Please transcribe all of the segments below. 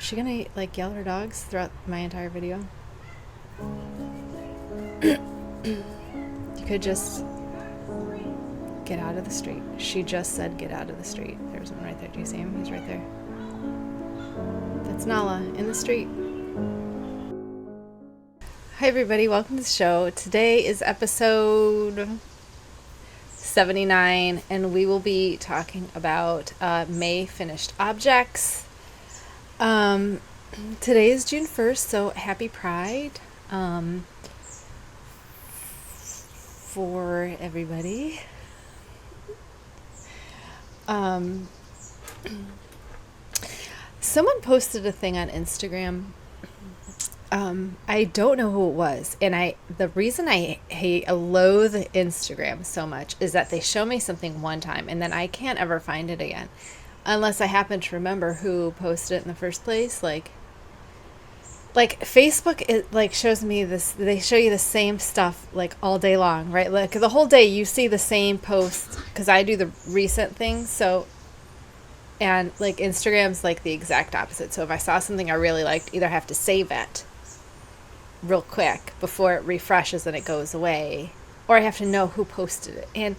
Is she gonna like yell at her dogs throughout my entire video? You could just get out of the street. She just said get out of the street. There's one right there. Do you see him? He's right there. That's Nala in the street. Hi everybody, welcome to the show. Today is episode 79 and we will be talking about May finished objects. Today is June 1st, so happy Pride for everybody. Someone posted a thing on Instagram. I don't know who it was, and the reason I loathe Instagram so much is that they show me something one time and then I can't ever find it again unless I happen to remember who posted it in the first place. Like Facebook, it like shows me this, they show you the same stuff like all day long, right? Like the whole day you see the same posts, because I do the recent things. So, and like Instagram's like the exact opposite. So if I saw something I really liked, either I have to save it real quick before it refreshes and it goes away, or I have to know who posted it. And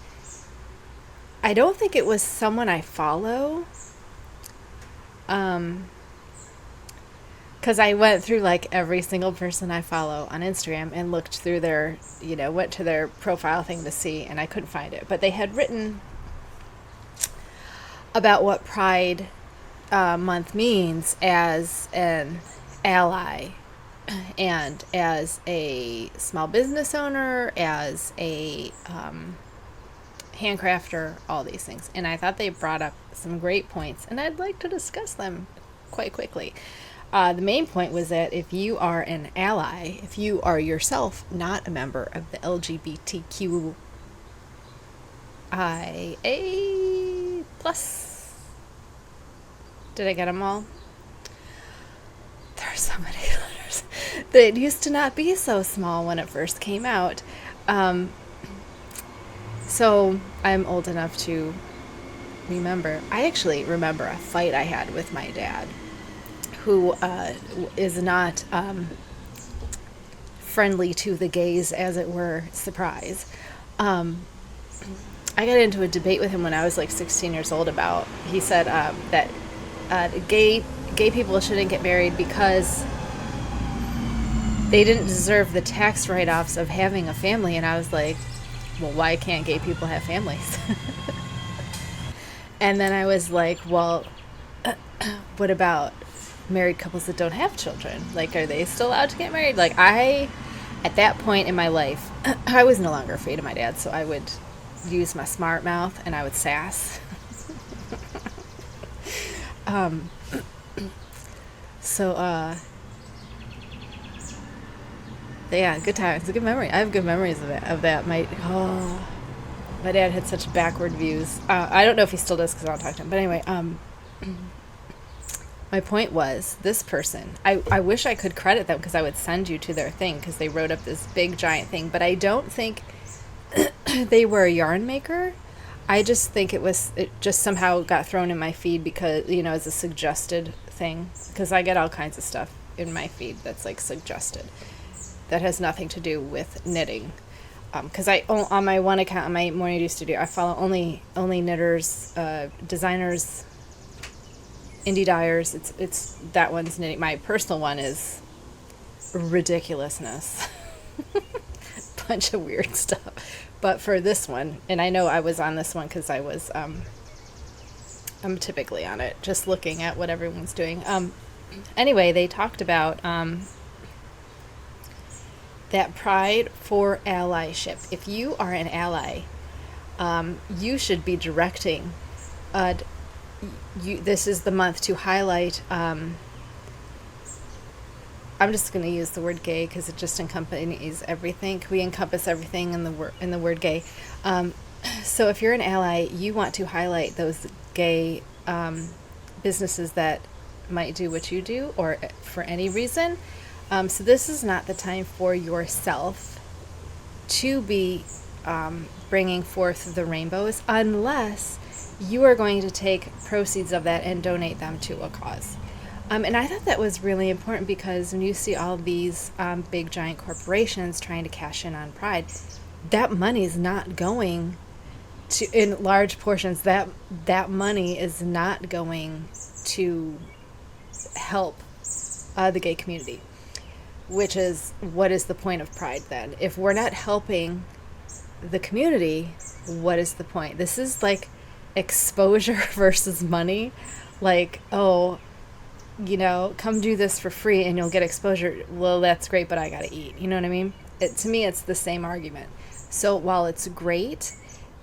I don't think it was someone I follow, because I went through like every single person I follow on Instagram and looked through their, went to their profile thing to see, and I couldn't find it. But they had written about what Pride Month means as an ally and as a small business owner, as a handcrafter, all these things. And I thought they brought up some great points, and I'd like to discuss them quite quickly. The main point was that if you are an ally, if you are yourself not a member of the LGBTQIA+, did I get them all? There are so many letters. It used to not be so small when it first came out. So I'm old enough to remember. I actually remember a fight I had with my dad, who is not friendly to the gays, as it were. Surprise. I got into a debate with him when I was like 16 years old about, he said that gay people shouldn't get married because they didn't deserve the tax write-offs of having a family. And I was like, well, why can't gay people have families? And then I was like, well, what about married couples that don't have children? Like, are they still allowed to get married? Like, at that point in my life, I was no longer afraid of my dad, so I would use my smart mouth and I would sass. Yeah, good times. It's a good memory. I have good memories of that. My dad had such backward views. I don't know if he still does because I don't talk to him. But anyway, my point was, this person, I wish I could credit them because I would send you to their thing because they wrote up this big giant thing. But I don't think they were a yarn maker. I just think it just somehow got thrown in my feed because, as a suggested thing. Because I get all kinds of stuff in my feed that's like suggested. That has nothing to do with knitting. Because on my one account, on my Morning Dew Studio, I follow only knitters, designers, indie dyers. It's that one's knitting. My personal one is ridiculousness. Bunch of weird stuff. But for this one, and I know I was on this one because I was, I'm typically on it, just looking at what everyone's doing. Anyway, they talked about that pride for allyship. If you are an ally, you should be directing. This is the month to highlight. I'm just going to use the word gay because it just encompasses everything. We encompass everything in the word gay. So if you're an ally, you want to highlight those gay businesses that might do what you do, or for any reason. So this is not the time for yourself to be bringing forth the rainbows unless you are going to take proceeds of that and donate them to a cause. And I thought that was really important because when you see all these big giant corporations trying to cash in on Pride, that money's not going to, in large portions, that money is not going to help the gay community, which is, what is the point of Pride then? If we're not helping the community, what is the point? This is like exposure versus money. Like, oh, come do this for free and you'll get exposure. Well, that's great, but I got to eat. You know what I mean? To me, it's the same argument. So while it's great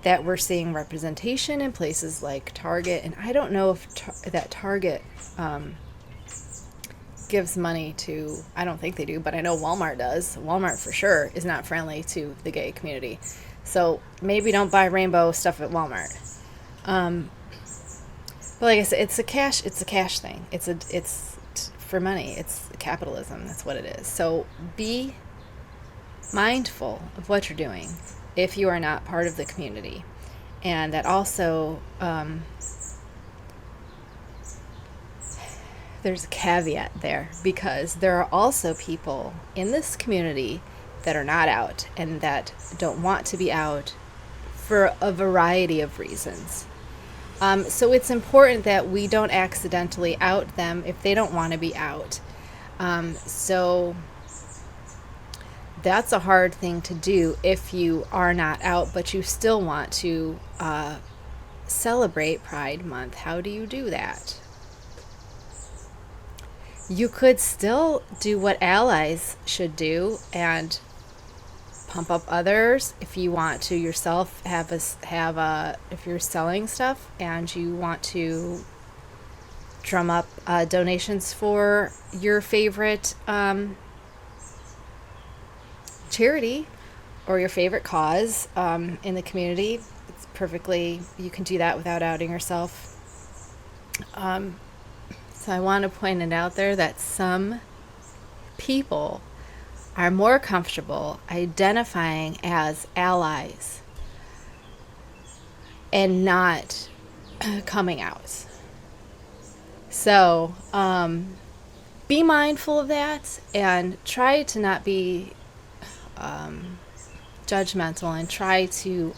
that we're seeing representation in places like Target, and I don't know if that Target gives money to, I don't think they do, but I know Walmart does. Walmart for sure is not friendly to the gay community. So maybe don't buy rainbow stuff at Walmart. But like I said, it's a cash thing. It's for money. It's capitalism. That's what it is. So be mindful of what you're doing if you are not part of the community. And that also, there's a caveat there, because there are also people in this community that are not out and that don't want to be out for a variety of reasons. So it's important that we don't accidentally out them if they don't want to be out. So that's a hard thing to do if you are not out, but you still want to celebrate Pride Month. How do you do that? You could still do what allies should do and pump up others. If you want to yourself if you're selling stuff and you want to drum up donations for your favorite charity or your favorite cause in the community, it's perfectly, you can do that without outing yourself. So I want to point it out there that some people are more comfortable identifying as allies and not coming out. So be mindful of that and try to not be judgmental, and try to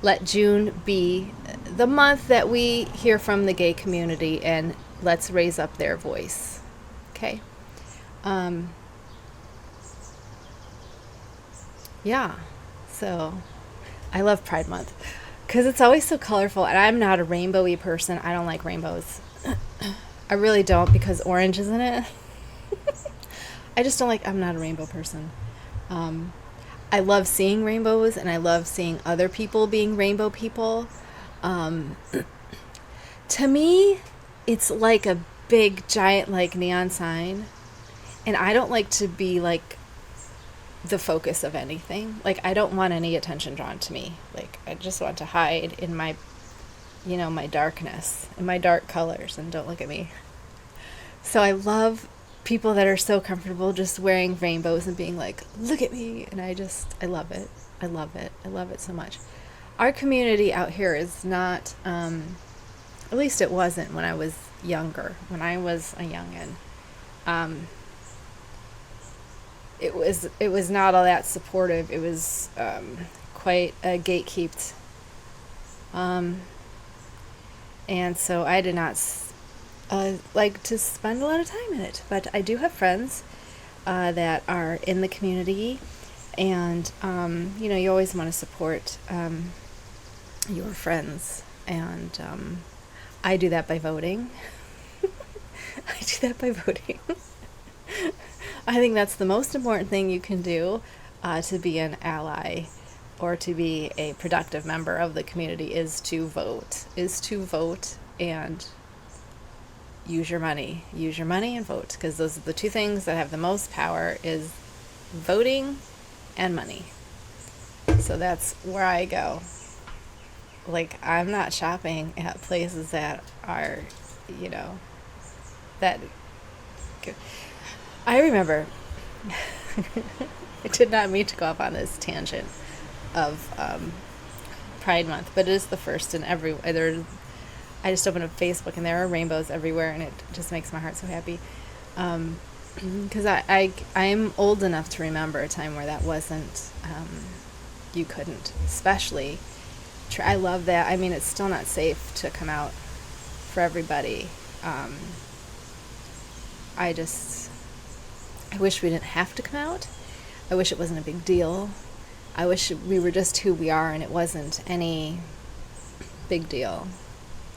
let June be the month that we hear from the gay community, and let's raise up their voice. Okay? Yeah, so I love Pride Month because it's always so colorful, and I'm not a rainbowy person. I don't like rainbows. I really don't, because orange is in it. I just don't like, I'm not a rainbow person. I love seeing rainbows, and I love seeing other people being rainbow people. To me, it's like a big giant like neon sign. And I don't like to be like the focus of anything. Like, I don't want any attention drawn to me. Like, I just want to hide in my, my darkness and my dark colors, and don't look at me. So I love people that are so comfortable just wearing rainbows and being like, look at me. And I love it. I love it. I love it so much. Our community out here is not, at least it wasn't when I was younger, when I was a youngin'. It was not all that supportive. It was quite gatekept. And so I did not like to spend a lot of time in it. But I do have friends that are in the community, and you always want to support your friends, and I do that by voting. I think that's the most important thing you can do to be an ally or to be a productive member of the community is to vote and use your money and vote, because those are the two things that have the most power, is voting and money. So that's where I go. Like, I'm not shopping at places that are, that I remember, I did not mean to go off on this tangent of Pride Month, but it is the first in I just opened up Facebook and there are rainbows everywhere, and it just makes my heart so happy. Because I am old enough to remember a time where that wasn't, you couldn't, especially, I love that. I mean, it's still not safe to come out for everybody. I wish we didn't have to come out. I wish it wasn't a big deal. I wish we were just who we are and it wasn't any big deal.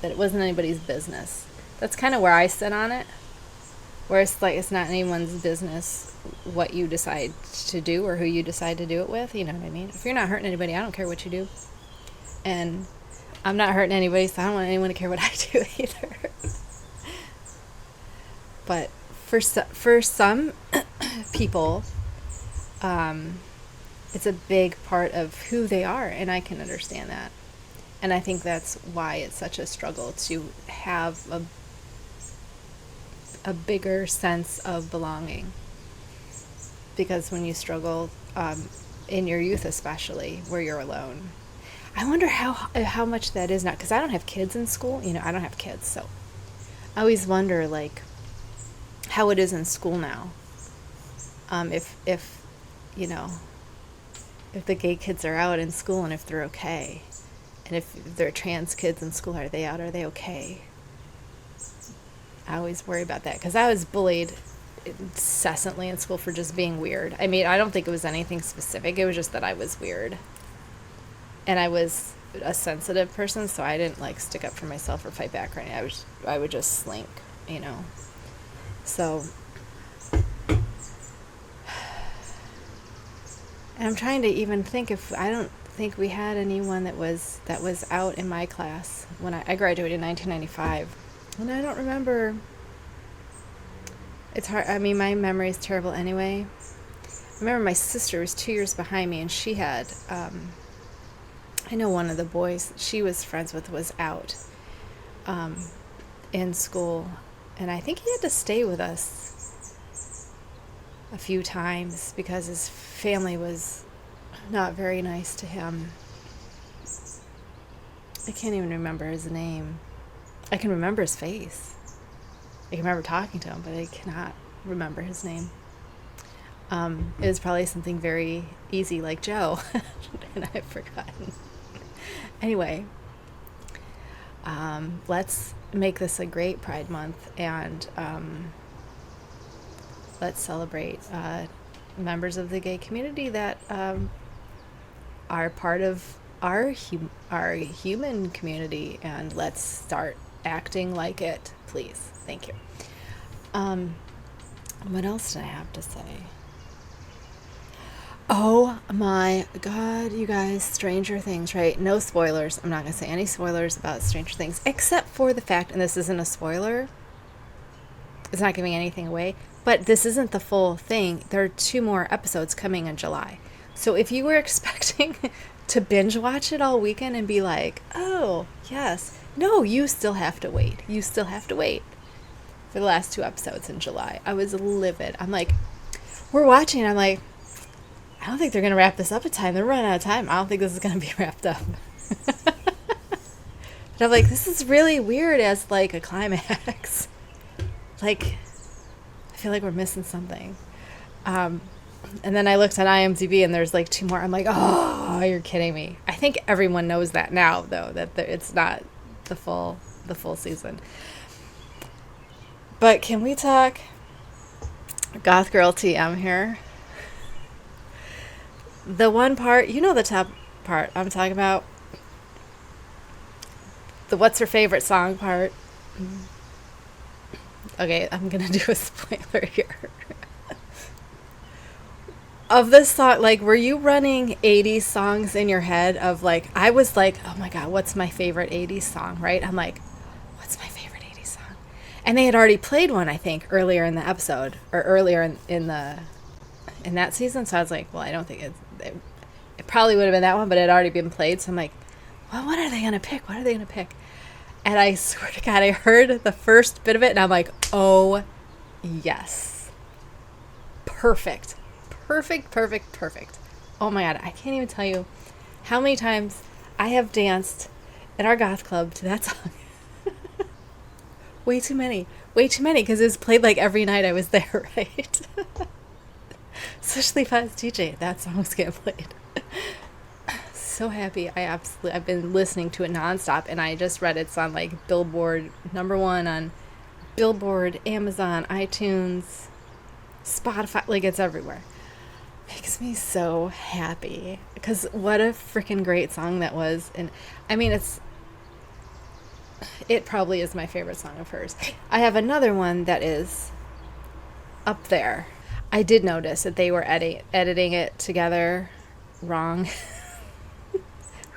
That it wasn't anybody's business. That's kind of where I sit on it. Where it's like it's not anyone's business what you decide to do or who you decide to do it with. You know what I mean? If you're not hurting anybody, I don't care what you do. And I'm not hurting anybody, so I don't want anyone to care what I do either. But for some people, it's a big part of who they are, and I can understand that. And I think that's why it's such a struggle to have a bigger sense of belonging. Because when you struggle, in your youth especially, where you're alone, I wonder how much that is now, because I don't have kids in school. You know, I don't have kids, so I always wonder, like, how it is in school now. If you know, if the gay kids are out in school and if they're okay. And if there are trans kids in school, are they out? Are they okay? I always worry about that because I was bullied incessantly in school for just being weird. I mean, I don't think it was anything specific. It was just that I was weird. And I was a sensitive person, so I didn't like stick up for myself or fight back or anything. I would just slink, you know. So, and I'm trying to even think if I don't think we had anyone that was out in my class when I graduated in 1995, and I don't remember. It's hard. I mean, my memory is terrible anyway. I remember my sister was 2 years behind me, and she had I know one of the boys she was friends with was out in school, and I think he had to stay with us a few times because his family was not very nice to him. I can't even remember his name. I can remember his face. I can remember talking to him, but I cannot remember his name. It was probably something very easy like Joe, and I've forgotten. Anyway, let's make this a great Pride Month, and let's celebrate members of the gay community that are part of our human community, and let's start acting like it, please. Thank you. What else did I have to say? Oh my God, you guys, Stranger Things, right? No spoilers. I'm not going to say any spoilers about Stranger Things, except for the fact, and this isn't a spoiler, it's not giving anything away, but this isn't the full thing. There are 2 more episodes coming in July. So if you were expecting to binge watch it all weekend and be like, oh, yes, no, you still have to wait. You still have to wait for the last 2 episodes in July. I was livid. I'm like, we're watching. I'm like, I don't think they're going to wrap this up in time. They're running out of time. I don't think this is going to be wrapped up. But I'm like, this is really weird as like a climax. Like, I feel like we're missing something. And then I looked on IMDb and there's like 2 more. I'm like, oh, you're kidding me. I think everyone knows that now, though, that it's not the full season. But can we talk Goth Girl TM here? The one part, you know the top part I'm talking about. The what's her favorite song part. Okay, I'm going to do a spoiler here. Of this song, like, were you running 80s songs in your head of, like, I was like, oh my God, what's my favorite 80s song, right? I'm like, what's my favorite 80s song? And they had already played one, I think, earlier in the episode, or earlier in that season, so I was like, well, I don't think it probably would have been that one, but it had already been played, so I'm like, well, what are they going to pick? What are they going to pick? And I swear to God, I heard the first bit of it, and I'm like, oh, yes. Perfect. Perfect. Oh my God, I can't even tell you how many times I have danced in our goth club to that song. Way too many. Way too many, because it was played like every night I was there, right? Especially if I was DJ, that song was getting played. So happy. I've been listening to it nonstop, and I just read it's on like Billboard #1 on Billboard, Amazon, iTunes, Spotify, like it's everywhere. Makes me so happy, because what a freaking great song that was. And I mean, it probably is my favorite song of hers. I have another one that is up there. I did notice that they were editing it together wrong,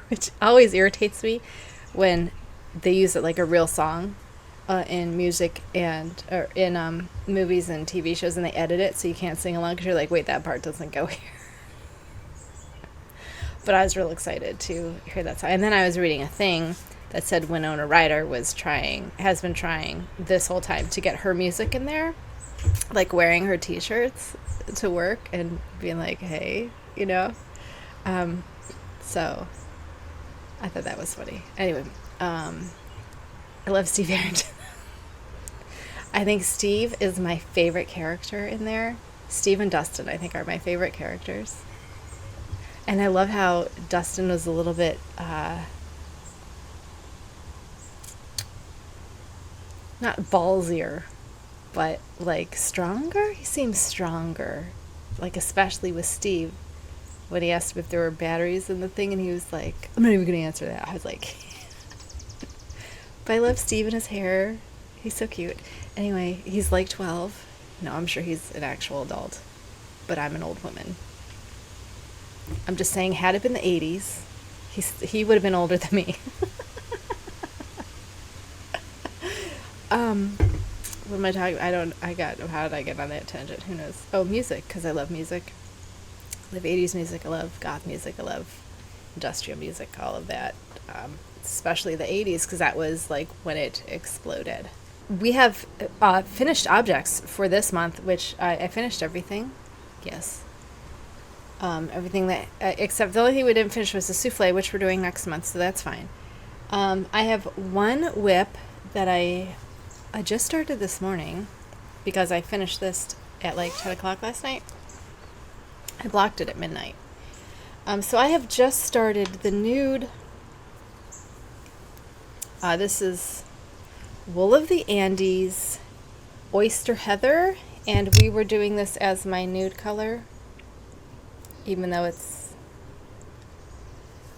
which always irritates me when they use it like a real song in music or in movies and TV shows, and they edit it so you can't sing along because you're like, wait, that part doesn't go here. But I was real excited to hear that song. And then I was reading a thing that said Winona Ryder has been trying this whole time to get her music in there, like wearing her t-shirts to work and being like, hey, you know. So I thought that was funny. Anyway, I love Steve Harrington. I think Steve is my favorite character in there. Steve and Dustin, I think, are my favorite characters. And I love how Dustin was a little bit not ballsier, but like stronger. He seems stronger, like especially with Steve when he asked him if there were batteries in the thing, and he was like, I'm not even going to answer that. I was like, but I love Steve and his hair. He's so cute. Anyway, he's like 12. No, I'm sure he's an actual adult, but I'm an old woman. I'm just saying, had it been the 80s, he would have been older than me. What am I talking about? How did I get on that tangent? Who knows? Oh, music, because I love music. I love 80s music. I love goth music. I love industrial music, all of that. Especially the 80s, because that was like when it exploded. We have finished objects for this month, which I finished everything. Yes. Everything that, except the only thing we didn't finish was the souffle, which we're doing next month, so that's fine. I have one whip that I just started this morning because I finished this at like 10 o'clock last night. I blocked it at midnight. So I have just started the nude. This is Wool of the Andes, Oyster Heather, and we were doing this as my nude color, even though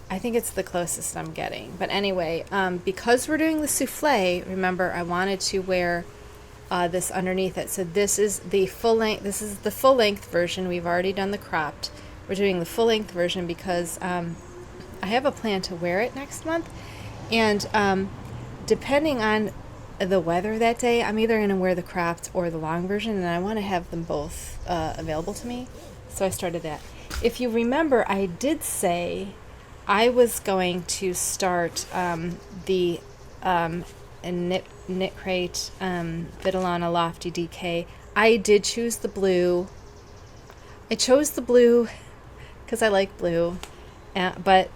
I think it's the closest I'm getting. But anyway, because we're doing the souffle, remember I wanted to wear this underneath it. So this is the full length version. We've already done the cropped. We're doing the full length version because I have a plan to wear it next month. And depending on the weather that day, I'm either going to wear the cropped or the long version, and I want to have them both available to me. So I started that. If you remember, I did say I was going to start the Knitcrate Vitalana Lofty DK. I did choose the blue. I chose the blue because I like blue. But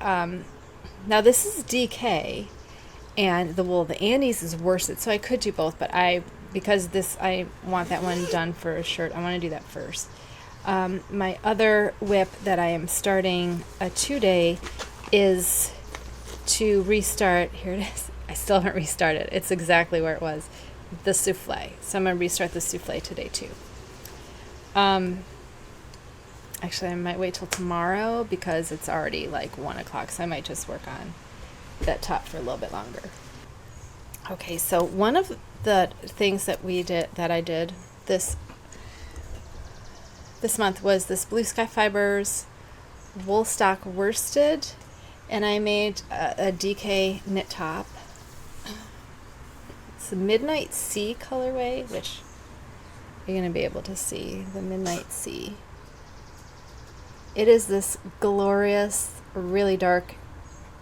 now this is DK, and the Wool of the Andes is worsted, so I could do both. But because I want that one done for a shirt, I want to do that first. My other whip that I am starting today is to restart. Here it is. I still haven't restarted. It's exactly where it was. The souffle. So I'm going to restart the souffle today too. Actually, I might wait till tomorrow because it's already like 1 o'clock. So I might just work on that top for a little bit longer. Okay, so one of the things that I did this month was this Blue Sky Fibers Woolstok worsted, and I made a DK knit top. It's the Midnight Sea colorway, which you're going to be able to see, the Midnight Sea. It is this glorious, really dark,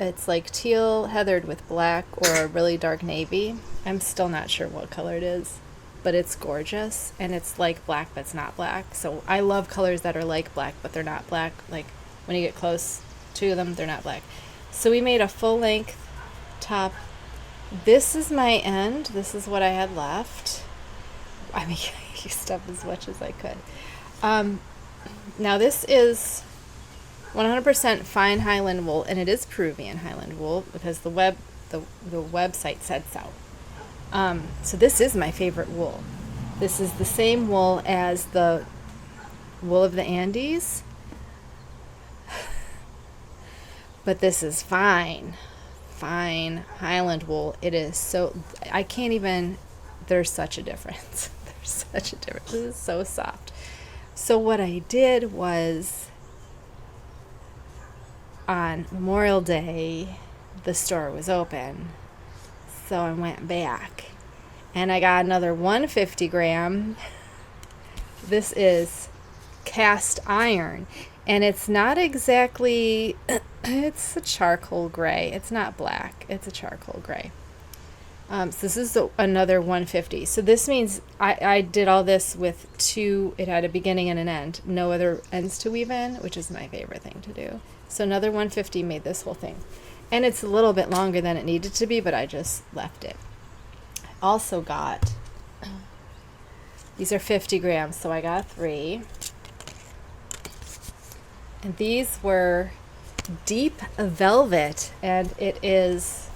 it's like teal heathered with black or a really dark navy. I'm still not sure what color it is, but it's gorgeous, and it's like black but it's not black. So I love colors that are like black but they're not black. Like when you get close to them, they're not black. So we made a full length top this is my end. This is what I had left. I mean, I used up as much as I could. Now this is 100% fine Highland wool, and it is Peruvian Highland wool because the website said so. So this is my favorite wool. This is the same wool as the wool of the Andes, but this is fine Highland wool. It is so, I can't even, there's such a difference. There's such a difference. This is so soft. So what I did was, on Memorial Day, the store was open, so I went back and I got another 150 gram. This is cast iron, and it's not exactly, it's a charcoal gray. It's not black, it's a charcoal gray. So this is another 150. So this means I did all this with two, it had a beginning and an end, no other ends to weave in, which is my favorite thing to do. So another 150 made this whole thing. And it's a little bit longer than it needed to be, but I just left it. I also got, these are 50 grams, so I got 3. And these were deep velvet, and it is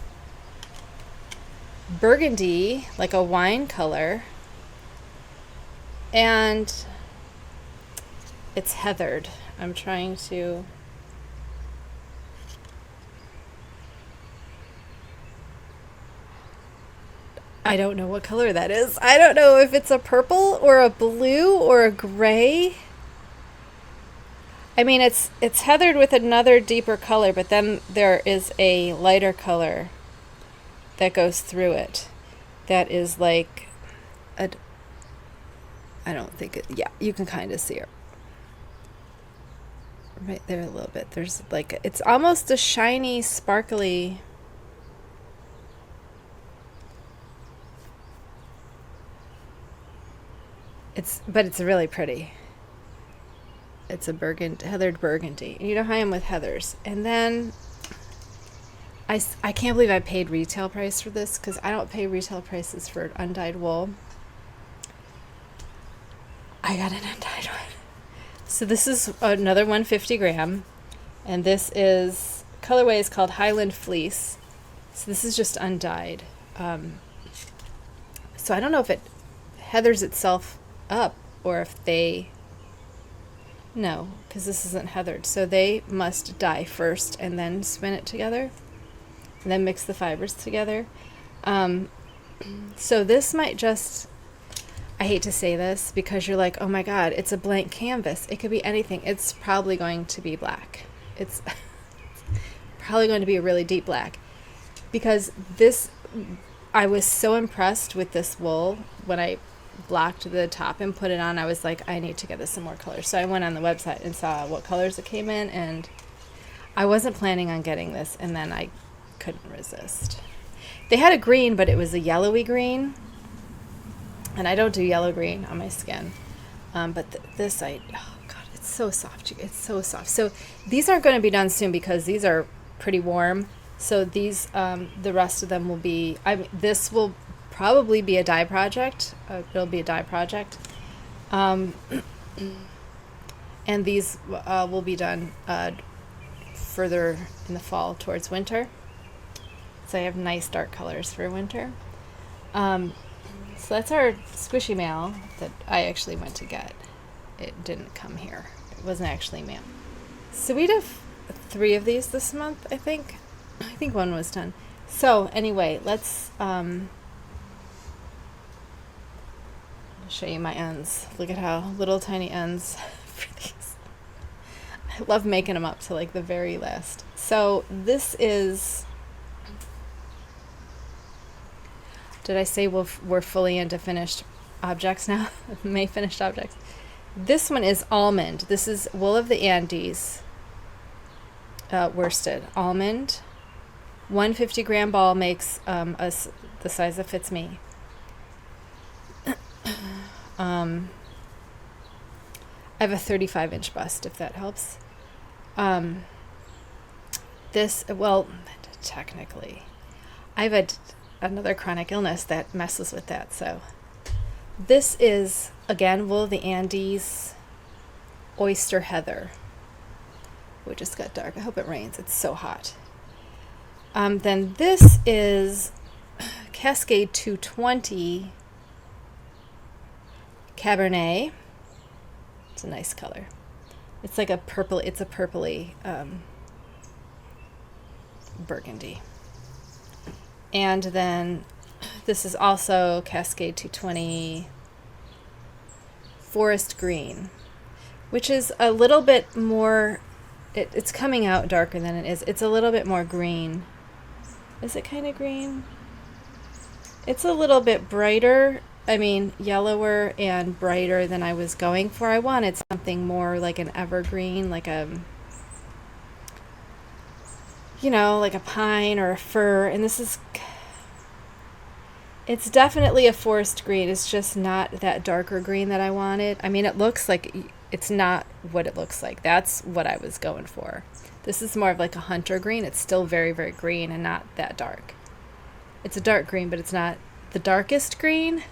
burgundy, like a wine color, and it's heathered. I'm trying to, I don't know what color that is. I don't know if it's a purple or a blue or a gray. I mean, it's heathered with another deeper color, but then there is a lighter color that goes through it. That is like a, I don't think it, yeah, you can kind of see it right there a little bit. There's like, it's almost a shiny, sparkly, but it's really pretty. It's a heathered burgundy. You know how I am with heathers. And then I can't believe I paid retail price for this, because I don't pay retail prices for undyed wool. I got an undyed one. So this is another 150 gram, and this is, colorway is called Highland Fleece. So this is just undyed. So I don't know if it heathers itself up or if they, no, because this isn't heathered. So they must dye first and then spin it together and then mix the fibers together. So this might just, I hate to say this because you're like, oh my God, it's a blank canvas. It could be anything. It's probably going to be black. It's probably going to be a really deep black, because this, I was so impressed with this wool when I blocked the top and put it on. I was like, I need to get this some more colors. So I went on the website and saw what colors it came in, and I wasn't planning on getting this, and then I couldn't resist. They had a green, but it was a yellowy green, and I don't do yellow green on my skin. But this, oh God, it's so soft. It's so soft. So these aren't going to be done soon because these are pretty warm. So these, the rest of them will be, this will probably be a dye project. It'll be a dye project. And these will be done further in the fall towards winter. So I have nice dark colors for winter. So that's our squishy mail that I actually went to get. It didn't come here. It wasn't actually mail. So we'd have 3 of these this month, I think. I think one was done. So anyway, let's show you my ends. Look at how little tiny ends for these. I love making them up to like the very last. So this is, did I say we're fully into finished objects now? May finished objects. This one is almond. This is wool of the Andes, worsted almond. 150 gram ball makes the size that fits me. I have a 35-inch bust, if that helps. This, well, technically, I have another chronic illness that messes with that. So this is, again, Wool of the Andes Oyster Heather. We just got dark. I hope it rains. It's so hot. Then this is Cascade 220 Cabernet. It's a nice color. It's like a purple. It's a purpley burgundy. And then this is also Cascade 220 Forest Green, which is a little bit more. It's coming out darker than it is. It's a little bit more green. Is it kind of green? It's a little bit brighter. I mean, yellower and brighter than I was going for. I wanted something more like an evergreen, like a, you know, like a pine or a fir. And this is, it's definitely a forest green. It's just not that darker green that I wanted. I mean, it looks like, it's not what it looks like. That's what I was going for. This is more of like a hunter green. It's still very, very green and not that dark. It's a dark green, but it's not the darkest green.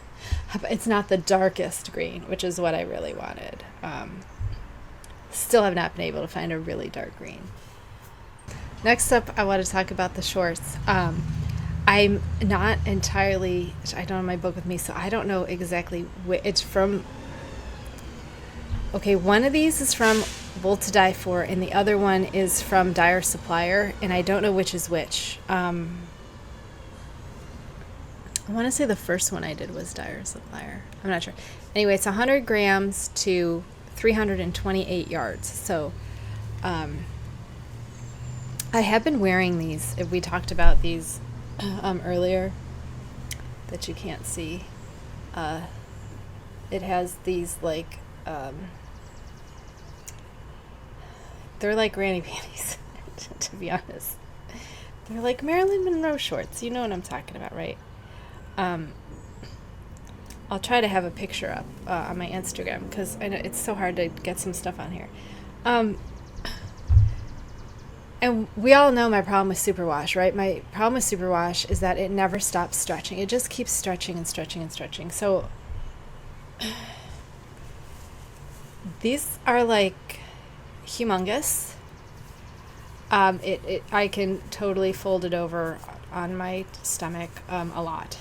It's not the darkest green, which is what I really wanted. Still have not been able to find a really dark green. Next up, I want to talk about the shorts. I'm not entirely, I don't have my book with me, so I don't know exactly where it's from. Okay, one of these is from Wool to Die For, and the other one is from Dyer Supplier, and I don't know which is which. I want to say the first one I did was Dyer Supplier. I'm not sure. Anyway, it's 100 grams to 328 yards. So I have been wearing these. We talked about these earlier that you can't see. It has these like... they're like granny panties, to be honest. They're like Marilyn Monroe shorts. You know what I'm talking about, right? I'll try to have a picture up on my Instagram because I know it's so hard to get some stuff on here. And we all know my problem with superwash, right? My problem with superwash is that it never stops stretching. It just keeps stretching and stretching and stretching. So these are like humongous. I can totally fold it over on my stomach a lot.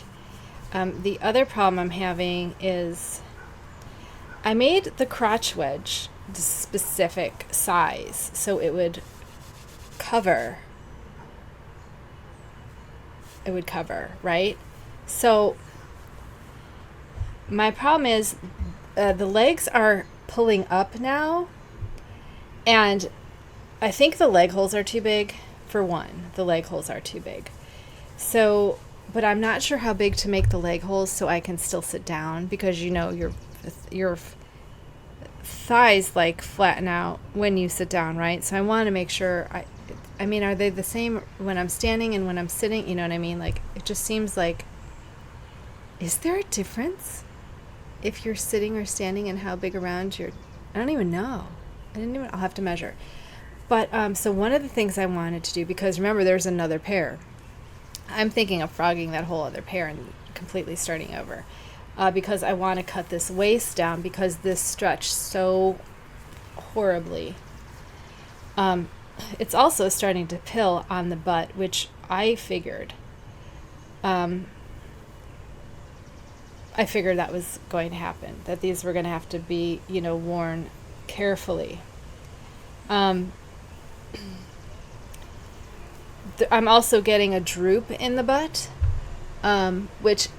The other problem I'm having is I made the crotch wedge the specific size so it would cover. It would cover, right? So my problem is the legs are pulling up now, and I think the leg holes are too big. For one, the leg holes are too big. So, but I'm not sure how big to make the leg holes so I can still sit down, because you know your thighs like flatten out when you sit down, right? So I want to make sure I mean, are they the same when I'm standing and when I'm sitting? You know what I mean? Like, it just seems like, is there a difference if you're sitting or standing and how big around your, I don't even know. I'll have to measure. But, so one of the things I wanted to do, because remember there's another pair. I'm thinking of frogging that whole other pair and completely starting over. Because I want to cut this waist down because this stretched so horribly. It's also starting to pill on the butt, which I figured. I figured that was going to happen, that these were going to have to be, worn carefully. I'm also getting a droop in the butt, which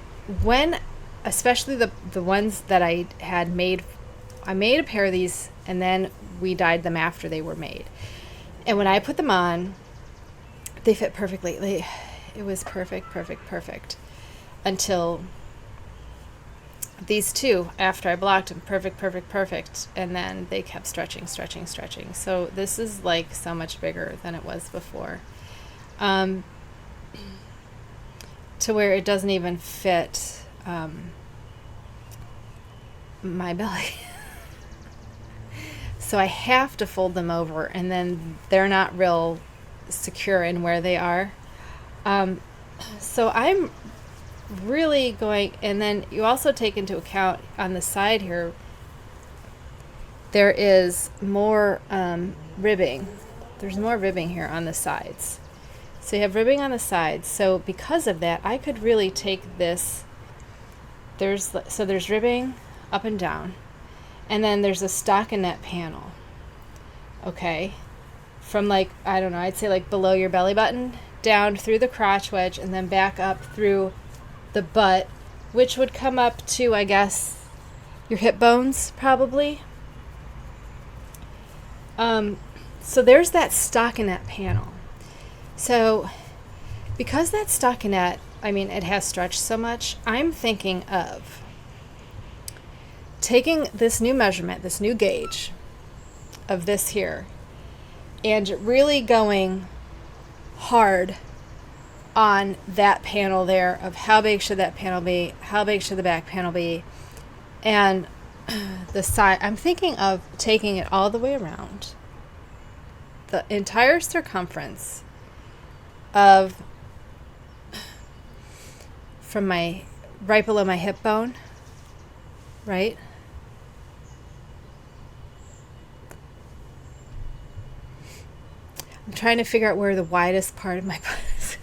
especially the ones that I had made, I made a pair of these and then we dyed them after they were made. And when I put them on, they fit perfectly. It was perfect until these two, after I blocked them, perfect. And then they kept stretching. So this is like so much bigger than it was before. To where it doesn't even fit my belly. So I have to fold them over, and then they're not real secure in where they are. So I'm really going, and then you also take into account on the side here, there is more ribbing. There's more ribbing here on the sides. So you have ribbing on the sides. So because of that, I could really take this. There's ribbing up and down. And then there's a stockinette panel. Okay. From like, I don't know, I'd say like below your belly button, down through the crotch wedge, and then back up through the butt, which would come up to, I guess, your hip bones probably. So there's that stockinette panel. So because that stockinette, I mean, it has stretched so much, I'm thinking of taking this new measurement, this new gauge of this here, and really going hard on that panel there of how big should that panel be, how big should the back panel be, and the side. I'm thinking of taking it all the way around, the entire circumference of from my right below my hip bone, right? I'm trying to figure out where the widest part of my butt is,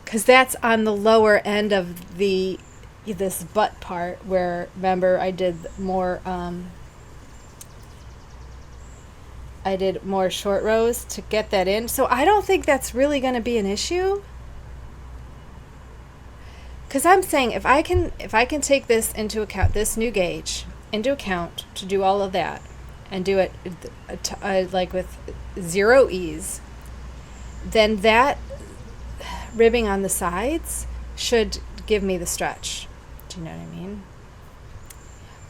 because that's on the lower end of this butt part where, remember, I did more short rows to get that in. So I don't think that's really going to be an issue, because I'm saying if I can take this into account, this new gauge into account, to do all of that and do it like with zero ease, then that ribbing on the sides should give me the stretch. Do you know what I mean?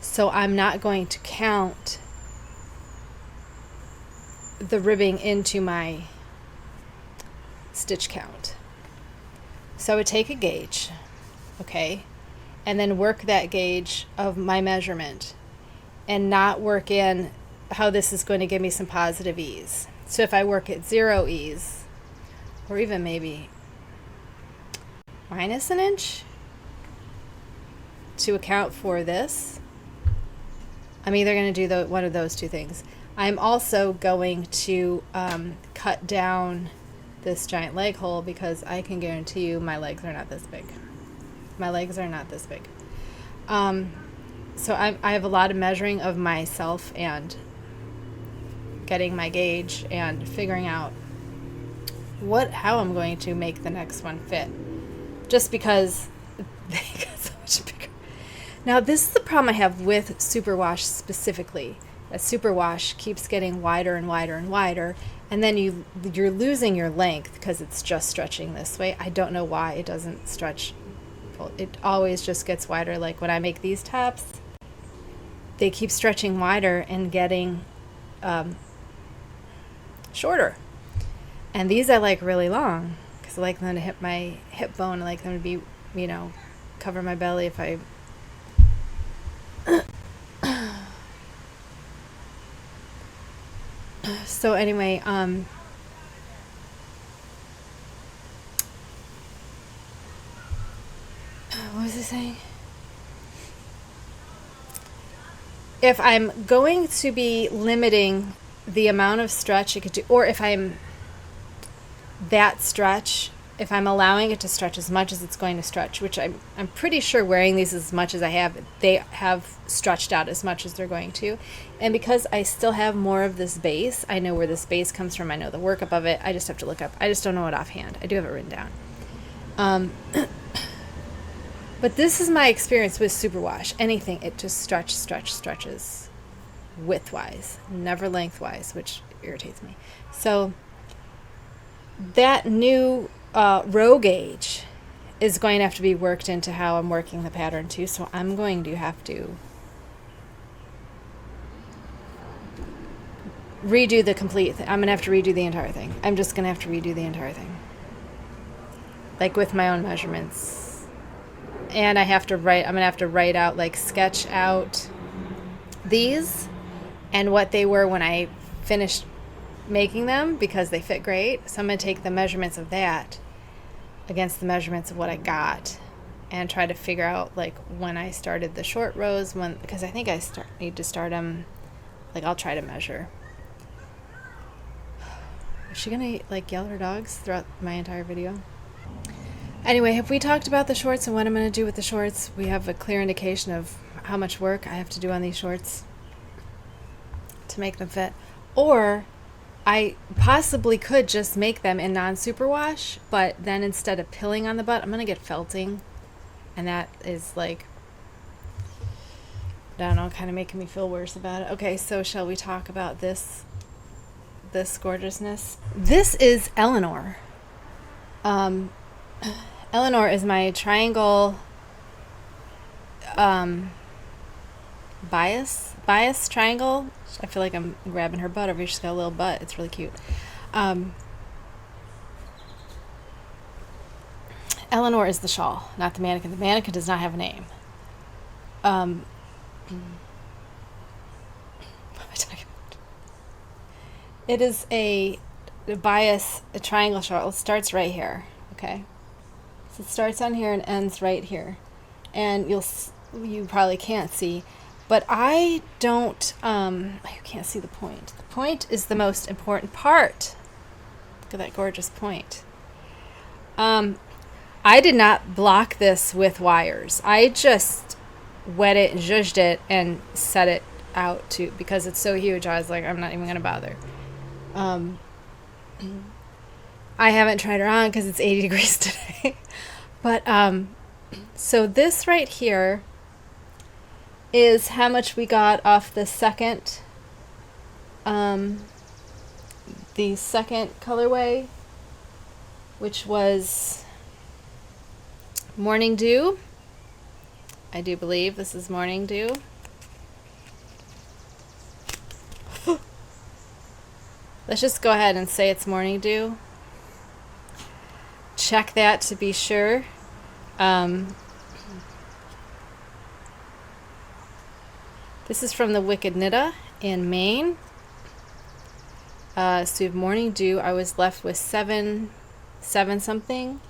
So I'm not going to count the ribbing into my stitch count. So I would take a gauge, okay, and then work that gauge of my measurement and not work in how this is going to give me some positive ease. So if I work at 0 ease, or even maybe minus an inch to account for this, I'm either going to do one of those two things. I'm also going to cut down this giant leg hole, because I can guarantee you my legs are not this big. My legs are not this big. So I have a lot of measuring of myself and getting my gauge and figuring out how I'm going to make the next one fit, just because they got so much bigger. Now, this is the problem I have with superwash specifically. That superwash keeps getting wider and wider and wider, and then you're losing your length because it's just stretching this way. I don't know why it doesn't stretch. It always just gets wider. Like when I make these tops, they keep stretching wider and getting shorter. And these I like really long, because I like them to hit my hip bone. I like them to be, cover my belly if I... So anyway, what was I saying? If I'm going to be limiting the amount of stretch it could do, or if I'm if I'm allowing it to stretch as much as it's going to stretch, which I'm pretty sure wearing these as much as I have, they have stretched out as much as they're going to. And because I still have more of this base, I know where this base comes from, I know the workup of it, I just have to look up. I just don't know it offhand. I do have it written down. But this is my experience with superwash. Anything, it just stretches widthwise, never lengthwise, which irritates me. So that new row gauge is going to have to be worked into how I'm working the pattern too. So I'm going to have to redo the complete thing. I'm going to have to redo the entire thing. I'm just going to have to redo the entire thing, like with my own measurements. And I'm going to have to write out, like sketch out these and what they were when I finished making them, because they fit great. So I'm going to take the measurements of that against the measurements of what I got and try to figure out like when I started the short rows, because I think I need to start them, like I'll try to measure. Is she gonna like yell at her dogs throughout my entire video? Anyway, have we talked about the shorts and what I'm gonna do with the shorts? We have a clear indication of how much work I have to do on these shorts to make them fit. Or I possibly could just make them in non-superwash, but then instead of pilling on the butt, I'm going to get felting. And that is like, I don't know, kind of making me feel worse about it. Okay, so shall we talk about this gorgeousness? This is Eleanor. Eleanor is my triangle bias triangle. I feel like I'm grabbing her butt over here. She's got a little butt. It's really cute. Eleanor is the shawl, not the mannequin. The mannequin does not have a name. What am I talking about? It is a triangle shawl. It starts right here. Okay, so it starts on here and ends right here, and you probably can't see. But I don't, you can't see the point. The point is the most important part. Look at that gorgeous point. I did not block this with wires. I just wet it and zhuzhed it and set it out because it's so huge. I was like, I'm not even going to bother. I haven't tried her on because it's 80 degrees today. But, so this right here is how much we got off the second colorway, which was Morning Dew. I do believe this is Morning Dew. Let's just go ahead and say it's Morning Dew. Check that to be sure. This is from the Wicked Knitta in Maine. So we have Morning Dew. I was left with seven something.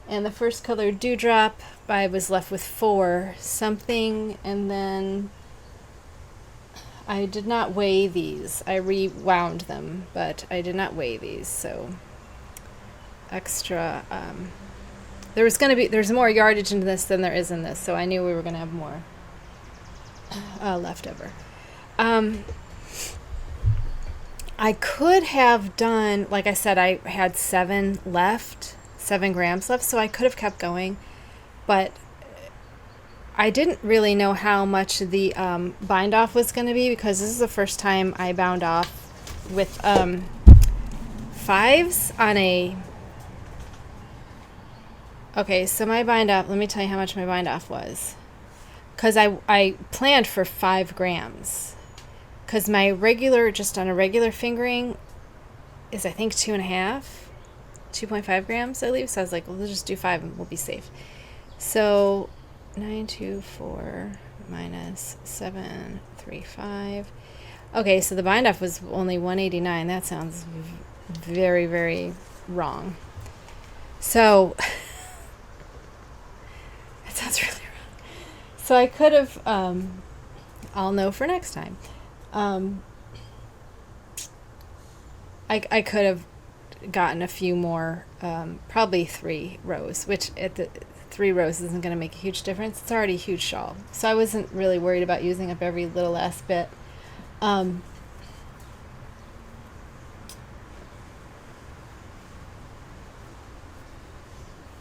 And the first color, Dewdrop, I was left with 4 something. And then I did not weigh these. I rewound them, but I did not weigh these. So extra. There's more yardage in this than there is in this. So I knew we were going to have more leftover. I could have done, like I said, I had 7 grams left, so I could have kept going, but I didn't really know how much the bind off was going to be because this is the first time I bound off with 5s on a. Okay, so my bind off, let me tell you how much my bind off was. Because I planned for 5 grams. Because my regular, just on a regular fingering, is I think 2.5 grams, I believe. So I was like, well, let's just do 5 and we'll be safe. So 924 minus 735. Okay, so the bind off was only 189. That sounds very, very wrong. So that sounds really wrong. So I could have, I'll know for next time. I could have gotten a few more, probably 3 rows, which at the 3 rows isn't going to make a huge difference. It's already a huge shawl. So I wasn't really worried about using up every little last bit. I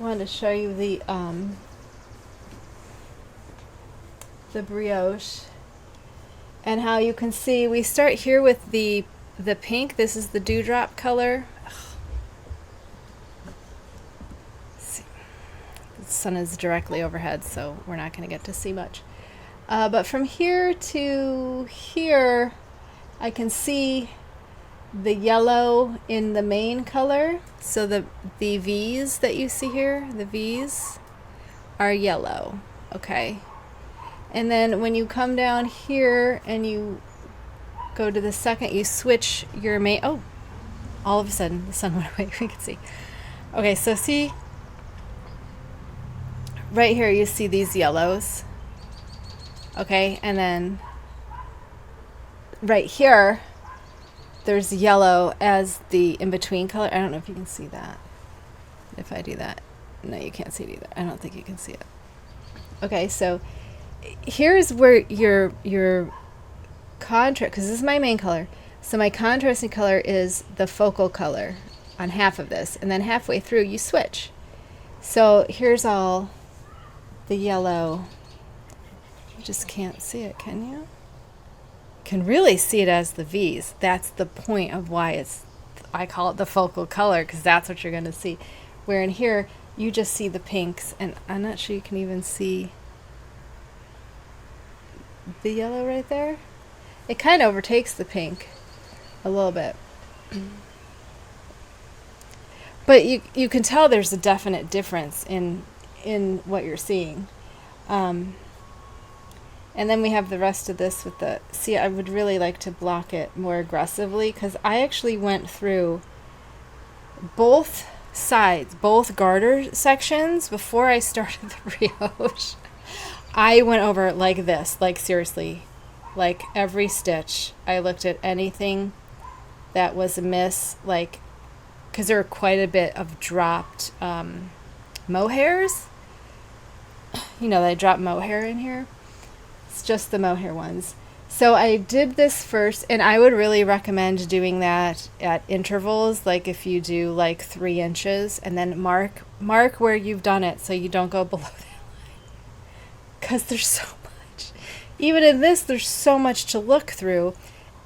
wanted to show you the brioche and how you can see we start here with the pink. This is the dewdrop color. The sun is directly overhead, so we're not going to get to see much. But from here to here, I can see the yellow in the main color. So the V's that you see here, the V's are yellow, okay? And then when you come down here and you go to the second, you switch your main, oh, all of a sudden the sun went away, we can see. Okay, so see, right here you see these yellows. Okay, and then right here there's yellow as the in-between color. I don't know if you can see that. If I do that. No, you can't see it either. I don't think you can see it. Okay, so here's where your contrast, because this is my main color. So my contrasting color is the focal color on half of this, and then halfway through you switch. So here's all the yellow. You just can't see it, can you? Can really see it as the V's. That's the point of why I call it the focal color, because that's what you're going to see. Where in here you just see the pinks, and I'm not sure you can even see the yellow right there. It kind of overtakes the pink a little bit. But you can tell there's a definite difference in what you're seeing. And then we have the rest of this with the... See, I would really like to block it more aggressively, because I actually went through both sides, both garter sections, before I started the brioche. I went over it like this, like seriously, like every stitch. I looked at anything that was amiss, like, because there were quite a bit of dropped mohairs. You know, they dropped mohair in here. It's just the mohair ones. So I did this first, and I would really recommend doing that at intervals, like if you do like 3 inches, and then mark where you've done it so you don't go below that line. Because there's so much. Even in this, there's so much to look through,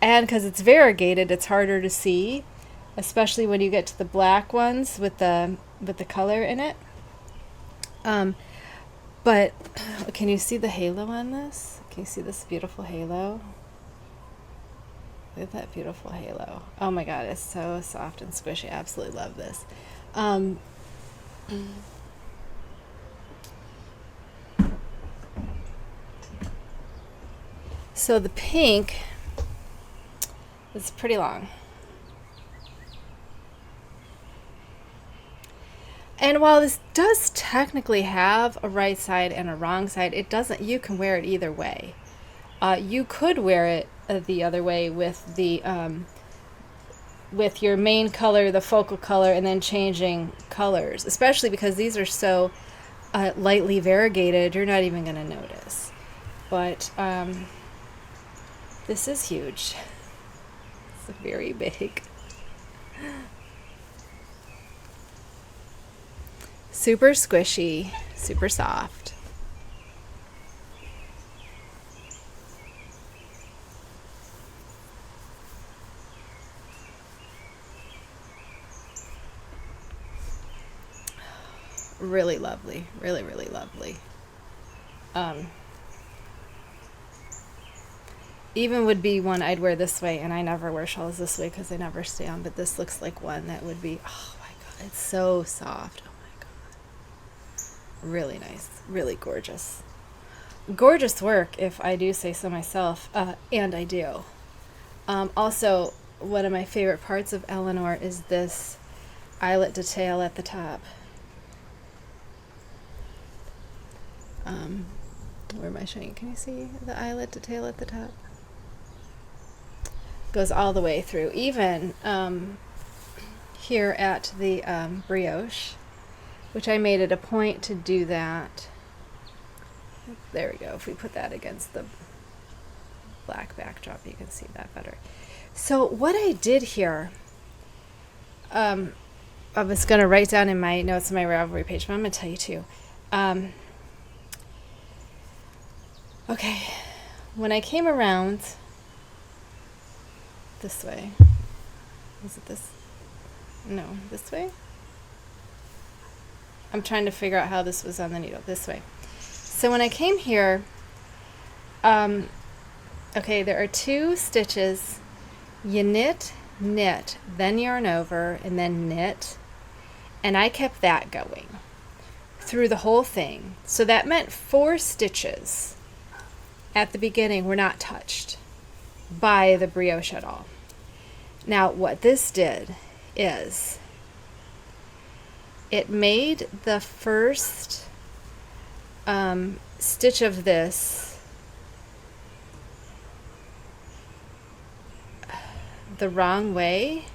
and because it's variegated, it's harder to see, especially when you get to the black ones with the color in it. But can you see the halo on this? Can you see this beautiful halo? Look at that beautiful halo. Oh my god, it's so soft and squishy. I absolutely love this. So the pink is pretty long. And while this does technically have a right side and a wrong side, it doesn't. You can wear it either way. You could wear it the other way with the with your main color, the focal color, and then changing colors. Especially because these are so lightly variegated, you're not even going to notice. But this is huge. It's very big. Super squishy, super soft. Really lovely, really, really lovely. Even would be one I'd wear this way, and I never wear shawls this way because they never stay on, but this looks like one that would be, oh my god, it's so soft. Really nice, really gorgeous. Gorgeous work, if I do say so myself, and I do. Also, one of my favorite parts of Eleanor is this eyelet detail at the top. Where am I showing? Can you see the eyelet detail at the top? Goes all the way through, even here at the brioche, which I made it a point to do that. There we go. If we put that against the black backdrop, you can see that better. So what I did here, I was going to write down in my notes on my Ravelry page, but I'm going to tell you too. Okay, when I came around this way, was it this? No, this way? I'm trying to figure out how this was on the needle. This way. So when I came here, okay, there are 2 stitches. You knit, then yarn over, and then knit. And I kept that going through the whole thing. So that meant 4 stitches at the beginning were not touched by the brioche at all. Now, what this did is it made the first stitch of this the wrong way,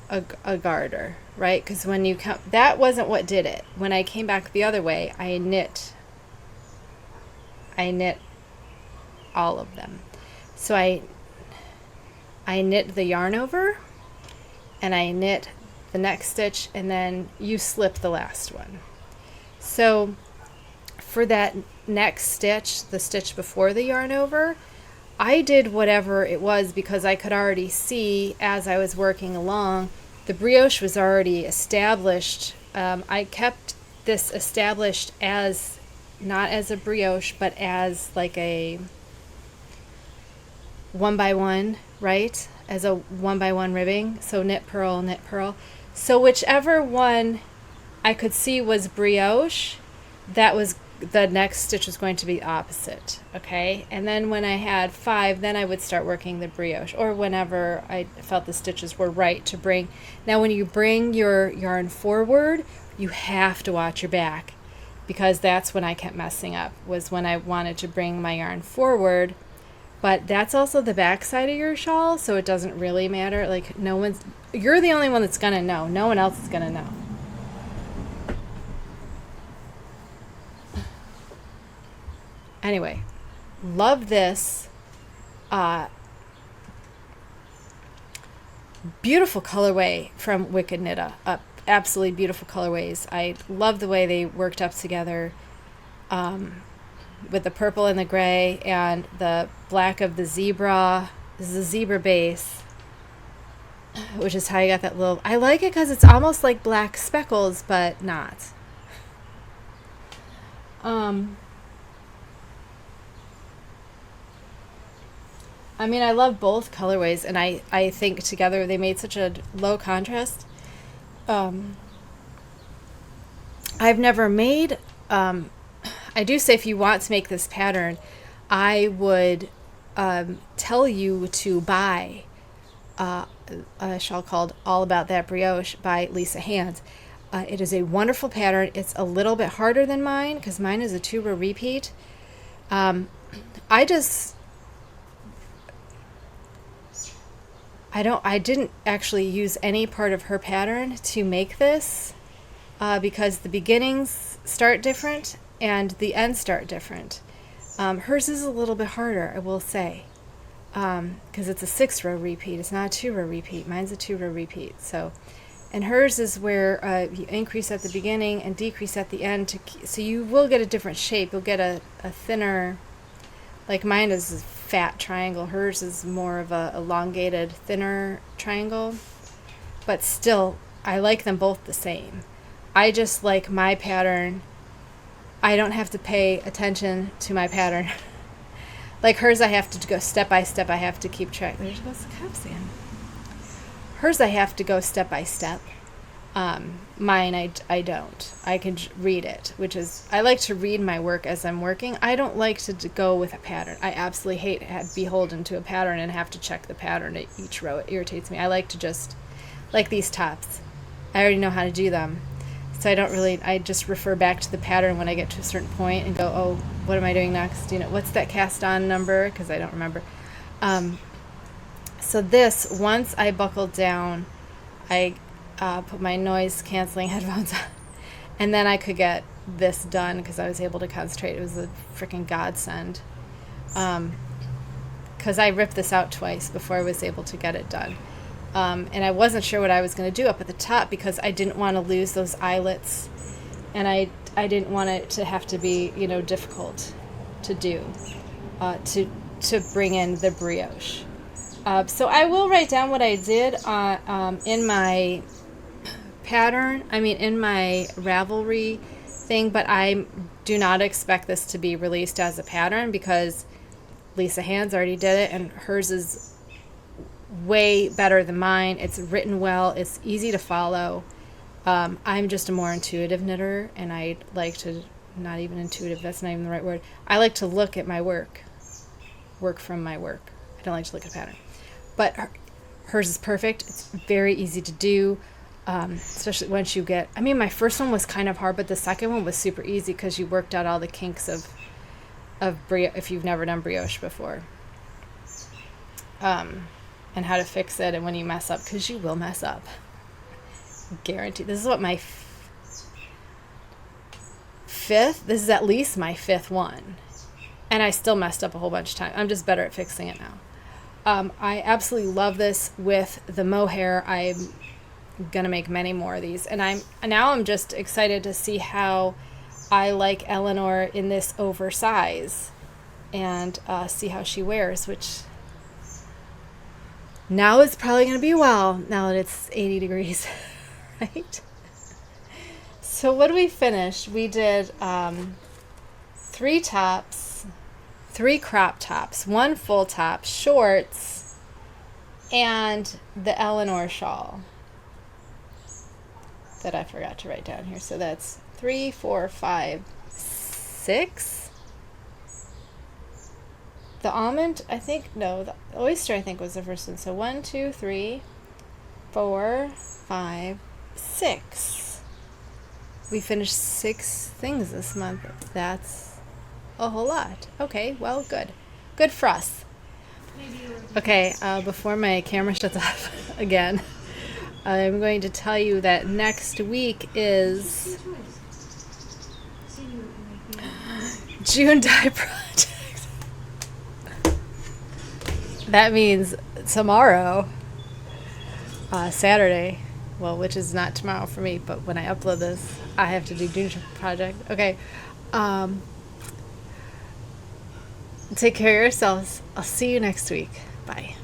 a garter, right? Because when you come, that wasn't what did it. When I came back the other way, I knit all of them. So I knit the yarn over, and I knit the next stitch, and then you slip the last one. So for that next stitch, the stitch before the yarn over, I did whatever it was because I could already see as I was working along, the brioche was already established. I kept this established as, not as a brioche, but as like a 1x1, right? As a 1x1 ribbing. So knit, purl, knit, purl. So whichever one I could see was brioche, that was the next stitch was going to be opposite, okay? And then when I had 5, then I would start working the brioche, or whenever I felt the stitches were right to bring. Now when you bring your yarn forward, you have to watch your back, because that's when I kept messing up, was when I wanted to bring my yarn forward. But that's also the back side of your shawl, so it doesn't really matter. Like, you're the only one that's gonna know. No one else is gonna know. Anyway, love this. Beautiful colorway from Wicked Knitta. Absolutely beautiful colorways. I love the way they worked up together with the purple and the gray and the black of the zebra. This is a zebra base, which is how you got that little... I like it because it's almost like black speckles, but not. I mean, I love both colorways, and I think together they made such a low contrast. I've never made... I do say if you want to make this pattern, I would tell you to buy a shawl called All About That Brioche by Lisa Hands. It is a wonderful pattern. It's a little bit harder than mine because mine is a 2-row repeat. I didn't actually use any part of her pattern to make this because the beginnings start different and the ends start different. Hers is a little bit harder, I will say, because it's a 6-row repeat. It's not a 2-row repeat. Mine's a 2-row repeat. So, and hers is where you increase at the beginning and decrease at the end. So you will get a different shape. You'll get a thinner, like mine is a fat triangle. Hers is more of a elongated, thinner triangle. But still, I like them both the same. I just like my pattern. I don't have to pay attention to my pattern. Like hers, I have to go step by step. I have to keep track. There's the capstan. Hers, I have to go step by step. Mine, I don't. I can read it, which is, I like to read my work as I'm working. I don't like to go with a pattern. I absolutely hate beholden to a pattern and have to check the pattern at each row. It irritates me. I like to just, like these tops. I already know how to do them. So I just refer back to the pattern when I get to a certain point and go, oh, what am I doing next? You know, what's that cast on number? Because I don't remember. So this, once I buckled down, I put my noise canceling headphones on, and then I could get this done because I was able to concentrate. It was a freaking godsend. Because I ripped this out twice before I was able to get it done. And I wasn't sure what I was going to do up at the top because I didn't want to lose those eyelets, and I didn't want it to have to be, you know, difficult to do, to bring in the brioche. So I will write down what I did in my pattern, in my Ravelry thing, but I do not expect this to be released as a pattern because Lisa Hands already did it, and hers is way better than mine. It's written well. It's easy to follow. I'm just a more intuitive knitter, and I like to, not even intuitive, that's not even the right word. I like to look at my work from my work. I don't like to look at a pattern. But hers is perfect. It's very easy to do. Especially once you get, I mean, my first one was kind of hard, but the second one was super easy because you worked out all the kinks of if you've never done brioche before. And how to fix it, and when you mess up, because you will mess up. Guaranteed. This is what my fifth, this is at least my fifth one. And I still messed up a whole bunch of times. I'm just better at fixing it now. I absolutely love this with the mohair. I'm gonna make many more of these, and I'm just excited to see how I like Eleanor in this oversize, and see how she wears, which now it's probably gonna be now that it's 80 degrees, right? So what did we finish? We did 3 tops, 3 crop tops, 1 full top, shorts, and the Eleanor shawl that I forgot to write down here. So that's 3, 4, 5, 6. The almond, I think, no, the oyster, I think, was the first one. So 1, 2, 3, 4, 5, 6. We finished 6 things this month. That's a whole lot. Okay, well, good. Good for us. Okay, before my camera shuts off again, I'm going to tell you that next week is June dye project. That means tomorrow, Saturday, well, which is not tomorrow for me, but when I upload this, I have to do June project. Okay. Take care of yourselves. I'll see you next week. Bye.